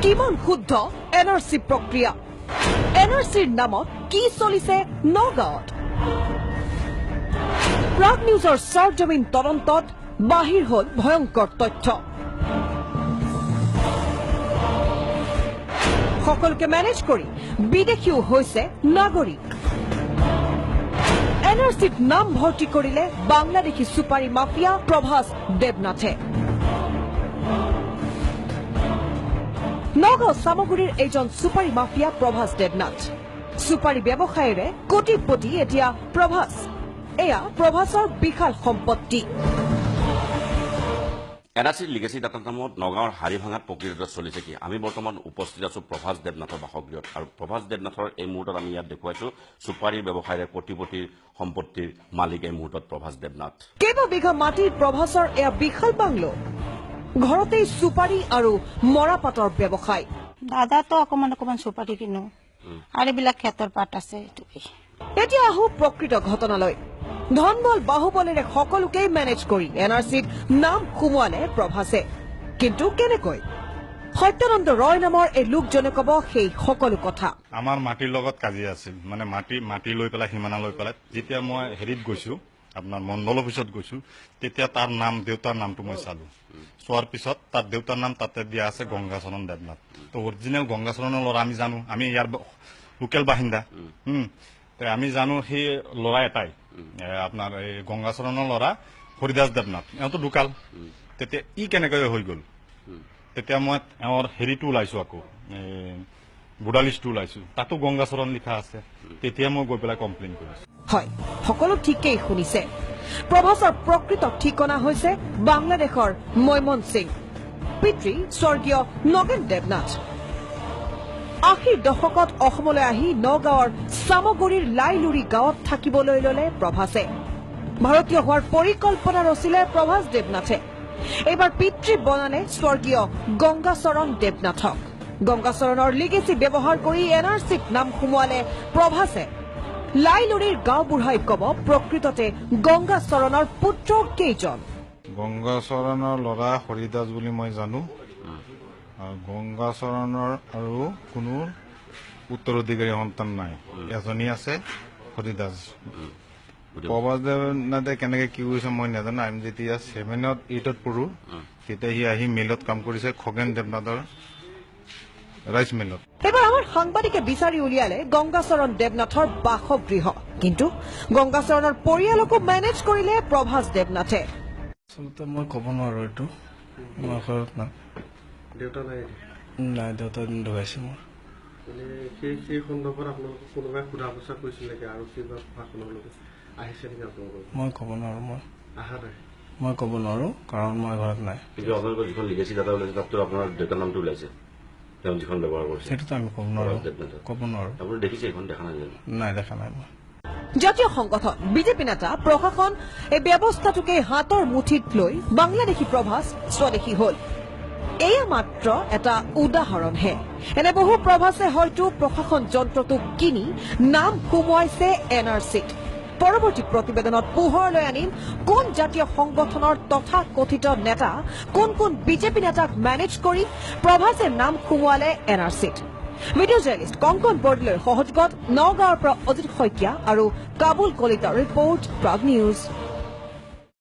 কিমান শুদ্ধ এনআৰসি প্ৰক্ৰিয়া এনআৰসিৰ নামত কি চলিছে নগাঁৱত প্ৰাগ নিউজৰ সৰজমিন তদন্তত বাহিৰ হল ভয়ংকৰ তথ্য সকলকে মেনেজ কৰি বিদেশীও হৈছে নাগৰিক এনআৰসিত নাম ভৰ্তি কৰিলে বাংলাদেশী সুপাৰী মাফিয়া প্ৰভাস দেৱনাথে নগাঁও সামগুৰিৰ এজন সুপাৰী মাফিয়া প্ৰভাস দেৱনাথ সুপাৰী ব্যৱসায়ৰে কোটিপতি এতিয়া প্ৰভাস এয়া প্ৰভাসৰ বিশাল সম্পত্তি এনআৰসি লিগেসি ডাটাৰ নামত নগাঁৱৰ হাৰিভাঙাত প্ৰক্ৰিয়াটো চলিছে কি আমি বৰ্তমান উপস্থিত আছো প্ৰভাস দেৱনাথৰ বাসগৃহত আৰু প্ৰভাস দেৱনাথৰ এই মুহূৰ্তত আমি ইয়াত দেখুৱাইছো সুপাৰীৰ ব্যৱসায়ৰে কোটিপতিৰ সম্পত্তিৰ মালিক এই মুহূৰ্তত প্ৰভাস দেৱনাথ কেইবা বিঘা মাটিৰ প্ৰভাসৰ এয়া বিশাল বাংলো ঘৰতেই সুপাৰী আৰু মৰাপাতৰ ব্যৱসায় দাদা তো অকমান সুপাৰী কিনো আৰু এইবিলাক ক্ষেত্ৰৰ পাত আছে এতিয়া আহো প্ৰকৃত ঘটনালৈ ধনবল বাহুবলেৰে সকলোকেই মেনেজ কৰি এনআৰসিত নাম সুমুৱালে প্ৰভাসে কিন্তু কেনেকৈ সত্যানন্দ ৰয় নামৰ এই লোকজনে কব সেই সকলো কথা আমাৰ মাটিৰ লগত কাজিয়া আছিল মানে মাটি লৈ পেলাই সীমানা লৈ পেলাই যেতিয়া মই হেৰিত গৈছো আপোনাৰ মণ্ডল অফিচত গৈছো তেতিয়া তাৰ নাম দেউতাৰ নামটো মই চালো চোৱাৰ পিছত তাৰ দেউতাৰ নাম তাতে দিয়া আছে গংগাচৰণ দেৱনাথ তো অৰিজিনেল গংগাচৰণৰ ল'ৰা আমি জানো আমি ইয়াৰ লোকেল বাসিন্দা আমি জানো সেই ল'ৰা এটাই আপোনাৰ এই গংগাচৰণৰ ল'ৰা হৰিদাস দেৱনাথ এওঁতো ঢুকাল তেতিয়া ই কেনেকৈ হৈ গ'ল তেতিয়া মই এওঁৰ হেৰিটো ওলাইছো আকৌ বুঢ়া লিষ্টটো ওলাইছো তাতো গংগাচৰণ লিখা আছে তেতিয়া মই গৈ পেলাই কমপ্লেইন কৰিছো হয় সকলো ঠিকেই শুনিছে প্ৰভাসৰ প্ৰকৃত ঠিকনা হৈছে বাংলাদেশৰ ময়মনসিং পিতৃ স্বৰ্গীয় নগেন দেৱনাথ ৮০ দশকত অসমলৈ আহি নগাঁৱৰ সামগুৰিৰ লাইলুৰি গাঁৱত থাকিবলৈ ললে প্ৰভাসে ভাৰতীয় হোৱাৰ পৰিকল্পনা ৰচিলে প্ৰভাস দেৱনাথে এইবাৰ পিতৃ বনালে স্বৰ্গীয় গংগাচৰণ দেৱনাথক গংগাচৰণৰ লিগেসি ব্যৱহাৰ কৰি এনআৰসিত নাম সুমুৱালে প্ৰভাসে লাইলুৰিৰ গাঁও বুঢ়াই কব প্ৰকৃততে গংগাচৰণৰ পুত্ৰ কেইজন গংগাচৰণৰ ল'ৰা হৰিদাস বুলি মই জানো গংগাচৰণৰ আৰু কোনো উত্তৰাধিকাৰী সন্তান নাই এজনী আছে হৰিদাস প্ৰভাস দেৱনাথে কেনেকে কি কৰিছে মই নাজানো আমি যেতিয়া 7ত 8ত পঢ়ো তেতিয়া সি আহি মিলত কাম কৰিছে খগেন দেৱনাথৰ ৰাইচ মিলত এবাৰ আমাৰ সাংবাদিকে বিচাৰি উলিয়ালে গংগাচৰণ দেৱনাথৰ বাসগৃহ কিন্তু গংগাচৰণৰ পৰিয়ালকো মেনেজ কৰিলে প্ৰভাস দেৱনাথে আচলতে মই ক'ব নোৱাৰো এইটো মই ঘৰত না দেউতা নাই নাই দেউতা ঢুকাইছে মোৰ সেই সন্দৰ্ভত আপোনালোকক কোনোবাই সোধা পোছা কৰিছিল নেকি আৰু কিবা প্ৰশাসনলৈকে আহিছে নেকি আপোনালোকক মই ক'ব নোৱাৰো অহা নাই মই ক'ব নোৱাৰো কাৰণ মই ঘৰত নাই কিন্তু আপোনালোকৰ যিখন লিগেসি ডাটা ওলাইছে তাতো আপোনাৰ দেউতাৰ নামটো ওলাইছে তেওঁ যিখন ব্যৱহাৰ কৰিছে সেইটোতো আমি ক'ব নোৱাৰো আপুনি দেখিছে এইখন দেখা নাই নাই দেখা নাই মই জাতীয় সংগঠন বিজেপি নেতা প্ৰশাসন এই ব্যৱস্থাটোকে হাতৰ মুঠিত লৈ বাংলাদেশী প্ৰভাস স্বদেশী হল এয়া মাত্ৰ এটা উদাহৰণহে এনে বহু প্ৰভাসে হয়তো প্ৰশাসন যন্ত্ৰটোক কিনি নাম সুমুৱাইছে এনআৰসিত পৰৱৰ্তী প্ৰতিবেদনত পোহৰলৈ আনিম কোন জাতীয় সংগঠনৰ তথাকথিত নেতা কোন বিজেপি নেতাক মেনেজ কৰি প্ৰভাসে নাম সুমুৱালে এনআৰসিত ভিডিঅ' জাৰ্নেলিষ্ট কংকন বৰদলৈৰ সহযোগত নগাঁৱৰ পৰা অজিত শইকীয়া আৰু কাবুল কলিতাৰ ৰিপৰ্ট প্ৰাগ নিউজ